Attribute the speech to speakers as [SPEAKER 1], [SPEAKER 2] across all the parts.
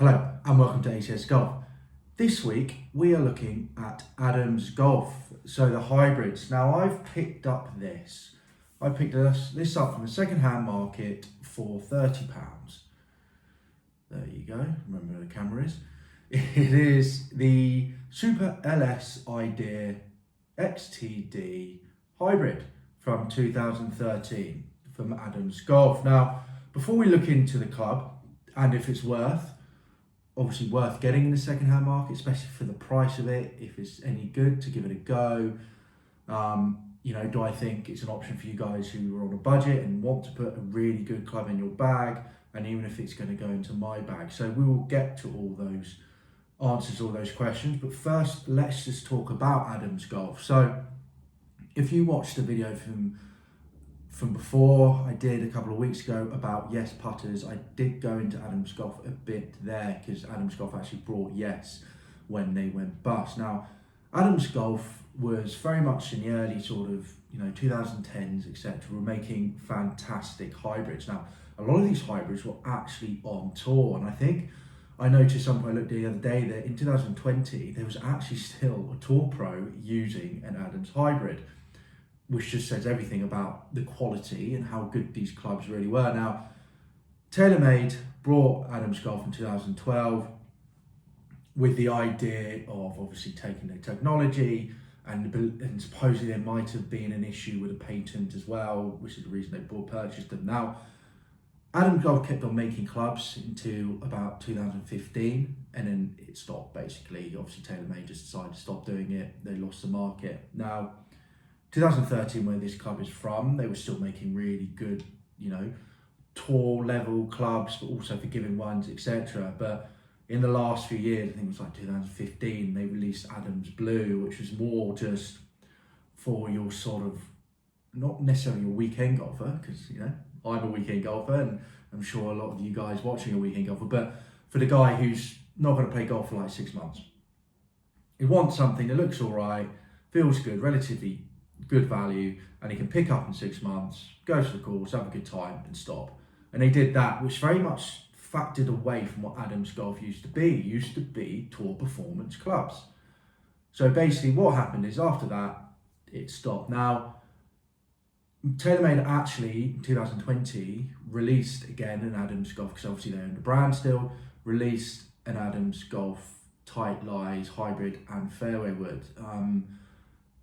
[SPEAKER 1] Hello and welcome to ACS Golf. This week we are looking at Adams Golf, so the hybrids. Now I've picked up this. I picked this up from the second-hand market for £30. There you go, remember where the camera is. It is the Super LS Idea XTD Hybrid from 2013 from Adams Golf. Now, before we look into the club and if it's obviously worth getting in the second-hand market, especially for the price of it, if it's any good to give it a go. Do I think it's an option for you guys who are on a budget and want to put a really good club in your bag, and even if it's going to go into my bag? So we will get to all those answers, all those questions, but first let's just talk about Adams Golf. So if you watched the video from before I did a couple of weeks ago about Yes putters, I did go into Adams Golf a bit there because Adams Golf actually brought Yes when they went bust. Now, Adams Golf was very much in the early 2010s, etc. Were making fantastic hybrids. Now, a lot of these hybrids were actually on tour, and I think I noticed something I looked the other day that in 2020 there was actually still a tour pro using an Adams hybrid, which just says everything about the quality and how good these clubs really were. Now, TaylorMade brought Adams Golf in 2012 with the idea of obviously taking their technology, and supposedly there might have been an issue with a patent as well, which is the reason they purchased them. Now, Adams Golf kept on making clubs into about 2015, and then it stopped basically. Obviously, TaylorMade just decided to stop doing it. They lost the market. Now, 2013, where this club is from, they were still making really good, tour level clubs, but also forgiving ones, etc. But in the last few years, I think it was like 2015, they released Adams Blue, which was more just for your not necessarily a weekend golfer, because, I'm a weekend golfer, and I'm sure a lot of you guys watching are weekend golfer, but for the guy who's not going to play golf for like 6 months. He wants something that looks all right, feels good, relatively good value, and he can pick up in 6 months, go to the course, have a good time and stop. And they did that, which very much factored away from what Adams Golf used to be. It used to be tour performance clubs. So basically what happened is after that, it stopped. Now, TaylorMade actually, in 2020, released again an Adams Golf, because obviously they own the brand still, released an Adams Golf Tight Lies Hybrid and Fairway Wood.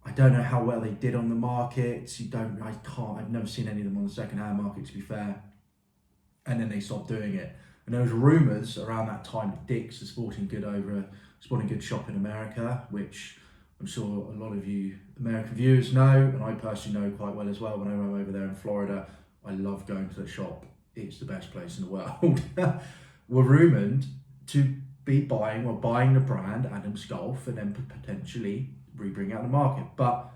[SPEAKER 1] I don't know how well they did on the market. I've never seen any of them on the second-hand market, to be fair. And then they stopped doing it. And there was rumours around that time of Dick's, the sporting goods shop in America, which I'm sure a lot of you American viewers know, and I personally know quite well as well. When I went over there in Florida, I love going to the shop. It's the best place in the world. Were rumoured to be buying the brand Adams Golf and then potentially rebring out the market. But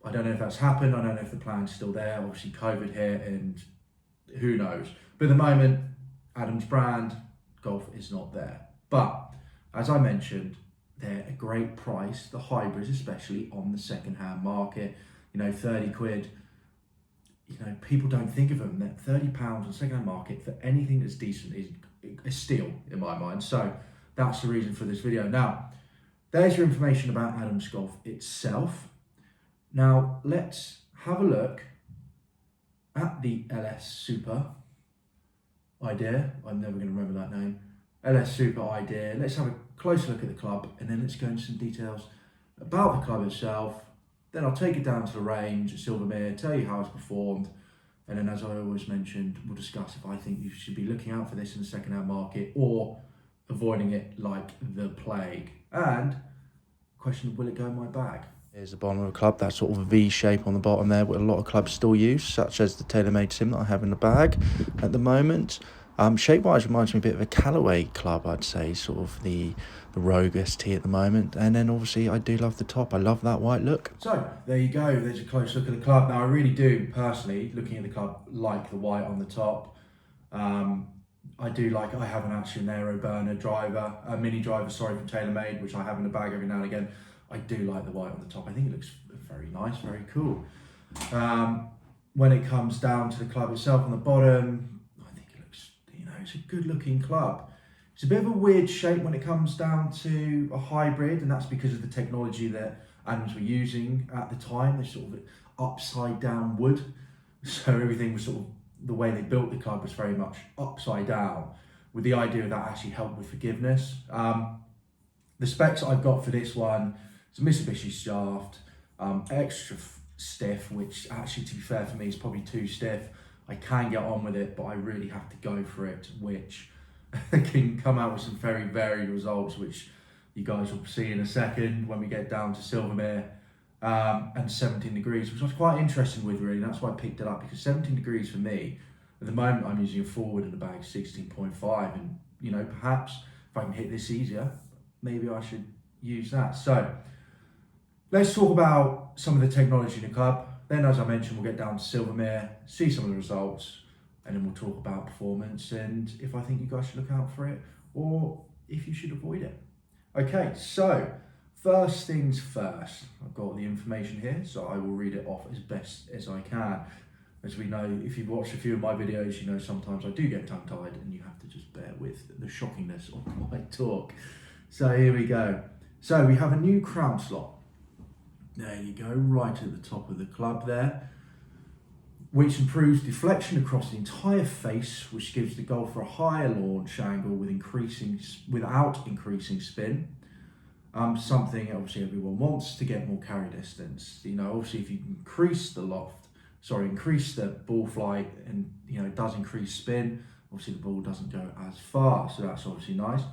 [SPEAKER 1] I don't know if that's happened. I don't know if the plan's still there. Obviously COVID here, and who knows. But at the moment, Adams brand golf is not there. But as I mentioned, they're a great price, the hybrids, especially on the second-hand market. 30 quid. People don't think of them. That £30 on the second-hand market for anything that's decent is a steal in my mind. So that's the reason for this video. Now, there's your information about Adams Golf itself. Now, let's have a look at the LS Super Idea. I'm never going to remember that name. LS Super Idea. Let's have a closer look at the club, and then let's go into some details about the club itself. Then I'll take it down to the range at Silvermere, tell you how it's performed, and then, as I always mentioned, we'll discuss if I think you should be looking out for this in the second-hand market or avoiding it like the plague. And question, will it go in my bag? Here's the bottom of the club, that sort of a V shape on the bottom there, what a lot of clubs still use, such as the TaylorMade Sim that I have in the bag at the moment. Shape-wise reminds me a bit of a Callaway club, I'd say, sort of the Rogue ST at the moment. And then obviously I do love the top. I love that white look. So there you go. There's a close look at the club. Now I really do, personally, looking at the club, like the white on the top. I have actually an aero burner driver, a mini driver, from TaylorMade, which I have in the bag every now and again. I do like the white on the top. I think it looks very nice, very cool. When it comes down to the club itself on the bottom, I think it looks, it's a good looking club. It's a bit of a weird shape when it comes down to a hybrid, and that's because of the technology that Adams were using at the time. They sort of upside down wood, so everything was sort of, the way they built the club was very much upside down, with the idea that actually helped with forgiveness. The specs I've got for this one is a Mitsubishi shaft, extra stiff, which actually, to be fair for me, is probably too stiff. I can get on with it, but I really have to go for it, which can come out with some very varied results, which you guys will see in a second when we get down to Silvermere, and 17 degrees, which I was quite interested with, really. That's why I picked it up, because 17 degrees for me, at the moment, I'm using a forward in the bag 16.5, and you know, perhaps if I can hit this easier, maybe I should use that. So let's talk about some of the technology in the club. Then, as I mentioned, we'll get down to Silvermere, see some of the results, and then we'll talk about performance and if I think you guys should look out for it or if you should avoid it. Okay, so first things first, I've got the information here, so I will read it off as best as I can. As we know, if you've watched a few of my videos, you know sometimes I do get tongue-tied and you have to just bear with the shockingness of my talk. So here we go. So we have a new crown slot. There you go, right at the top of the club there, which improves deflection across the entire face, which gives the golfer a higher launch angle without increasing spin. Something obviously everyone wants to get more carry distance. You know, obviously if you increase the ball flight, and you know it does increase spin, obviously the ball doesn't go as far, so that's obviously nice.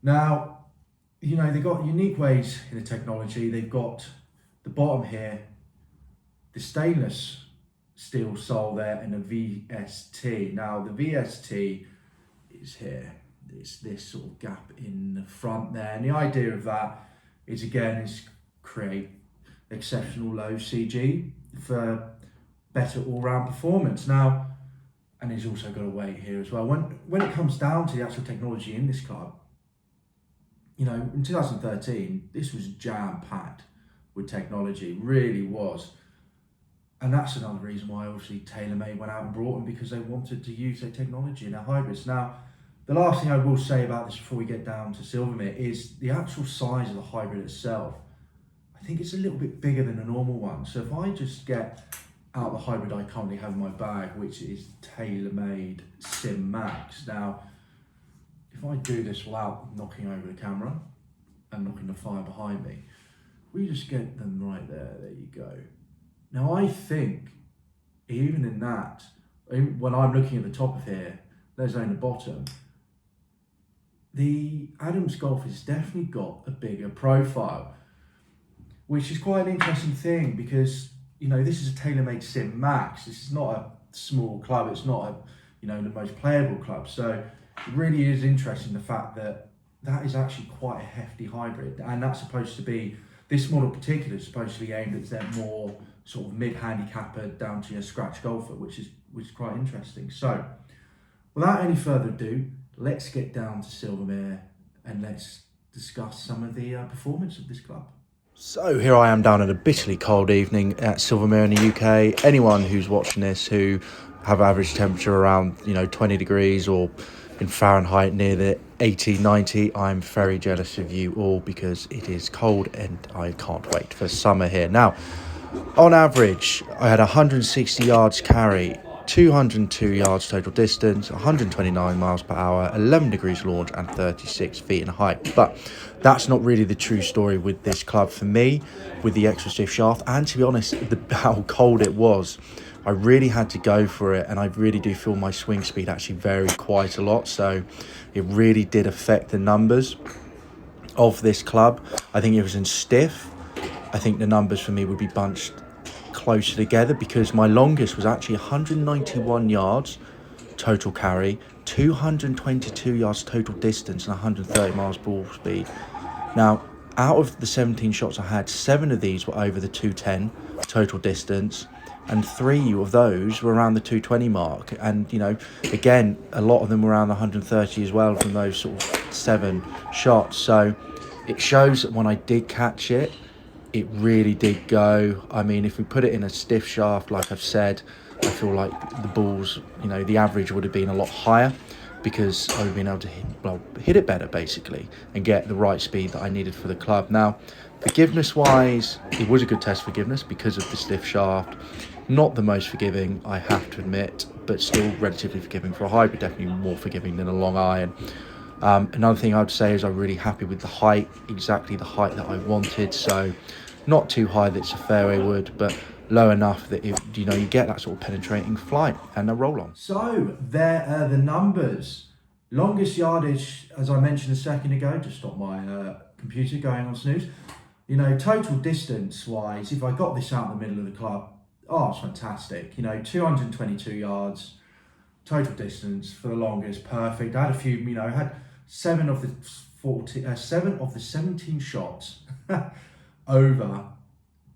[SPEAKER 1] Now, you know, they've got unique ways in the technology. They've got the bottom here, the stainless steel sole there, and a VST. Now the VST is here. It's this sort of gap in the front there, and the idea of that is, again, is create exceptional low CG for better all-round performance. Now, and he's also got a weight here as well. When it comes down to the actual technology in this club, you know, in 2013, this was jam-packed with technology, really was. And that's another reason why obviously TaylorMade went out and brought them, because they wanted to use their technology in their hybrids. Now, the last thing I will say about this before we get down to Silvermere is the actual size of the hybrid itself. I think it's a little bit bigger than a normal one. So if I just get out the hybrid I currently have in my bag, which is TaylorMade Sim Max. Now, if I do this without knocking over the camera and knocking the fire behind me, we just get them right there. There you go. Now, I think even in that, when I'm looking at the top of here, there's only the bottom, the Adams Golf has definitely got a bigger profile, which is quite an interesting thing, because, you know, this is a TaylorMade Sim Max. This is not a small club. It's not a, you know, the most playable club. So it really is interesting, the fact that that is actually quite a hefty hybrid, and that's supposed to be, this model in particular is supposed to be aimed at that more sort of mid-handicapper down to your scratch golfer, which is quite interesting. So without any further ado, let's get down to Silvermere and let's discuss some of the performance of this club. So here I am down at a bitterly cold evening at Silvermere in the UK. Anyone who's watching this who have average temperature around, you know, 20 degrees or in Fahrenheit near the 80, 90, I'm very jealous of you all, because it is cold and I can't wait for summer here. Now, on average, I had 160 yards carry, 202 yards total distance, 129 miles per hour, 11 degrees launch and 36 feet in height. But that's not really the true story with this club for me, with the extra stiff shaft. And to be honest, how cold it was, I really had to go for it, and I really do feel my swing speed actually varied quite a lot. So it really did affect the numbers of this club. I think it was in stiff. I think the numbers for me would be bunched closer together, because my longest was actually 191 yards total carry, 222 yards total distance and 130 miles ball speed. Now, out of the 17 shots I had, 7 of these were over the 210 total distance, and 3 of those were around the 220 mark. And, you know, again, a lot of them were around the 130 as well from those sort of 7 shots. So it shows that when I did catch it, it really did go. I mean, if we put it in a stiff shaft, like I've said, I feel like the balls, you know, the average would have been a lot higher. because I would have been able to hit it better, basically, and get the right speed that I needed for the club. Now, forgiveness-wise, it was a good test forgiveness because of the stiff shaft. Not the most forgiving, I have to admit, but still relatively forgiving for a hybrid, definitely more forgiving than a long iron. Another thing I would say is I'm really happy with the height, exactly the height that I wanted. So not too high that it's a fairway wood, but low enough that you get that sort of penetrating flight and a roll on. So there are the numbers. Longest yardage, as I mentioned a second ago, just stopped my computer going on snooze. Total distance wise, if I got this out in the middle of the club, it's fantastic. 222 yards. Total distance for the longest, perfect. I had a few, I had 7 of the 17 shots over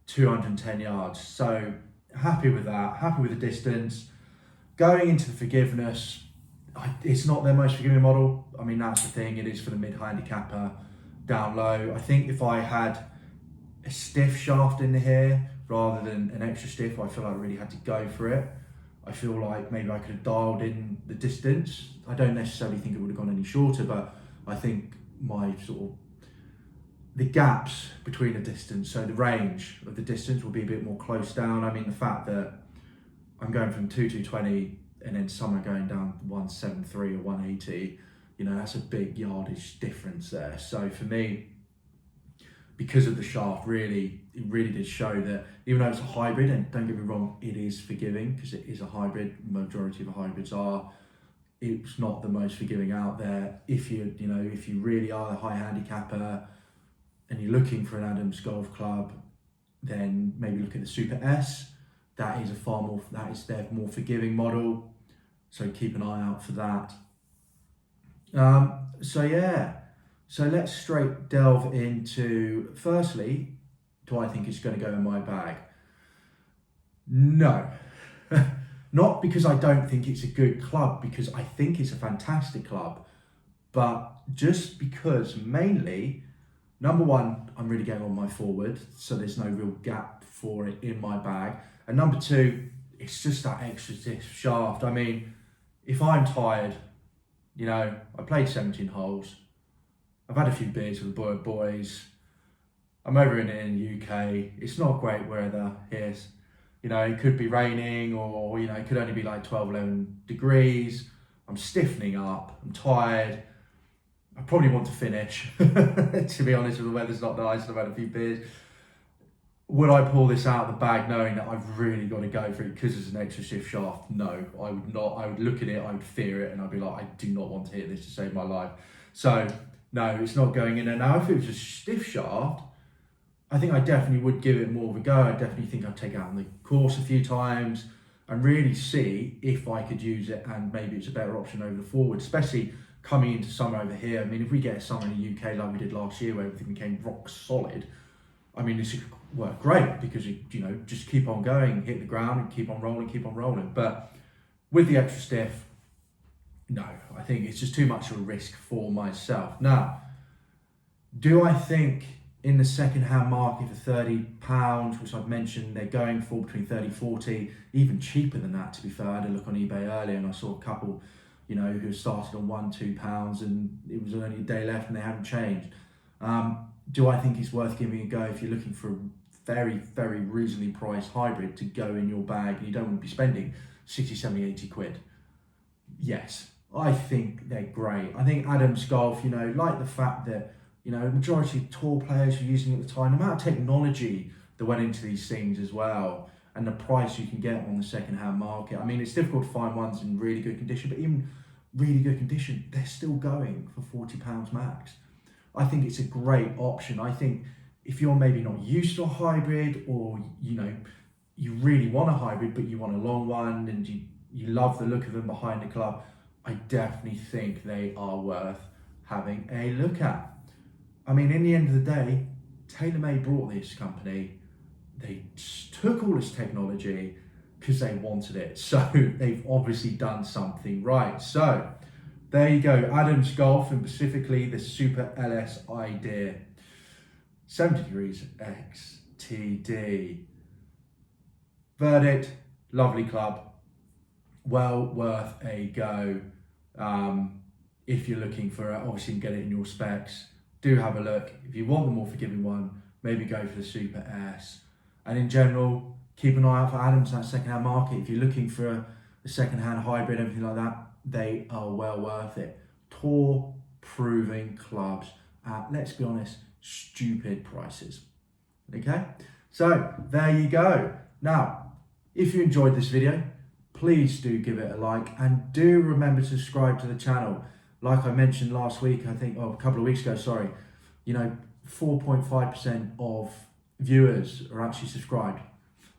[SPEAKER 1] 210 yards. So happy with that, happy with the distance. Going into the forgiveness, it's not their most forgiving model. I mean, that's the thing, it is for the mid-handicapper down low. I think if I had a stiff shaft in here rather than an extra stiff, I feel like I really had to go for it. I feel like maybe I could have dialed in the distance. I don't necessarily think it would have gone any shorter, but I think the gaps between the distance, so the range of the distance will be a bit more close down. I mean, the fact that I'm going from 220 and then some are going down 173 or 180, that's a big yardage difference there. So for me, because of the shaft, it really did show that even though it's a hybrid, and don't get me wrong, it is forgiving because it is a hybrid. Majority of the hybrids are. It's not the most forgiving out there. If you really are a high handicapper and you're looking for an Adams Golf Club, then maybe look at the Super S. That is their more forgiving model. So keep an eye out for that. So let's straight delve into, firstly, do I think it's going to go in my bag? No. Not because I don't think it's a good club, because I think it's a fantastic club, but just because mainly, number one, I'm really getting on my forward, so there's no real gap for it in my bag. And number two, it's just that extra stiff shaft. I mean, if I'm tired, I played 17 holes, I've had a few beers with the boys. I'm over in the UK. It's not great weather here. It could be raining or, it could only be like 12, 11 degrees. I'm stiffening up. I'm tired. I probably want to finish, to be honest, with the weather's not nice and I've had a few beers. Would I pull this out of the bag knowing that I've really got to go for it because it's an extra stiff shaft? No, I would not. I would look at it, I would fear it, and I'd be like, I do not want to hit this to save my life. So, no, it's not going in there. Now, if it was a stiff shaft, I think I definitely would give it more of a go. I definitely think I'd take it out on the course a few times and really see if I could use it, and maybe it's a better option over the forward, especially coming into summer over here. I mean, if we get a summer in the UK like we did last year where everything became rock solid, I mean, this could work great because you just keep on going, hit the ground and keep on rolling. But with the extra stiff, no, I think it's just too much of a risk for myself. Now, do I think in the second-hand market for £30, which I've mentioned, they're going for between 30, 40, even cheaper than that, to be fair. I had a look on eBay earlier and I saw a couple, who started on £1, £2 and it was only a day left and they hadn't changed. Do I think it's worth giving a go if you're looking for a very, very reasonably priced hybrid to go in your bag and you don't want to be spending 60, 70, 80 quid? Yes, I think they're great. I think Adams Golf, like the fact that, majority of tour players were using it at the time, the amount of technology that went into these things as well, and the price you can get on the second-hand market. I mean, it's difficult to find ones in really good condition, but even really good condition, they're still going for £40 max. I think it's a great option. I think if you're maybe not used to a hybrid, or you really want a hybrid but you want a long one and you love the look of them behind the club, I definitely think they are worth having a look at. I mean, in the end of the day, TaylorMade brought this company. They took all this technology because they wanted it. So they've obviously done something right. So there you go, Adams Golf, and specifically the Super LS Idea. 70 degrees XTD. Verdict, lovely club. Well worth a go. If you're looking for it, obviously you can get it in your specs. Do have a look. If you want the more forgiving one, maybe go for the Super S. And in general, keep an eye out for Adams in that second-hand market. If you're looking for a second-hand hybrid, everything like that, they are well worth it. Tour proving clubs at, let's be honest, stupid prices. Okay, so there you go. Now, if you enjoyed this video, please do give it a like and do remember to subscribe to the channel. Like I mentioned last week, I think, a couple of weeks ago, sorry, 4.5% of viewers are actually subscribed.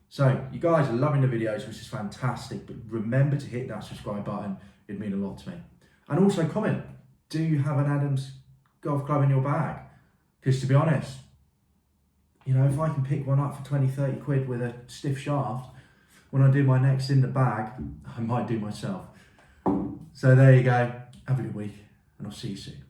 [SPEAKER 1] So you guys are loving the videos, which is fantastic, but remember to hit that subscribe button. It'd mean a lot to me. And also comment, do you have an Adams golf club in your bag? Because to be honest, if I can pick one up for 20, 30 quid with a stiff shaft, when I do my next in the bag, I might do myself. So there you go. Have a good week, and I'll see you soon.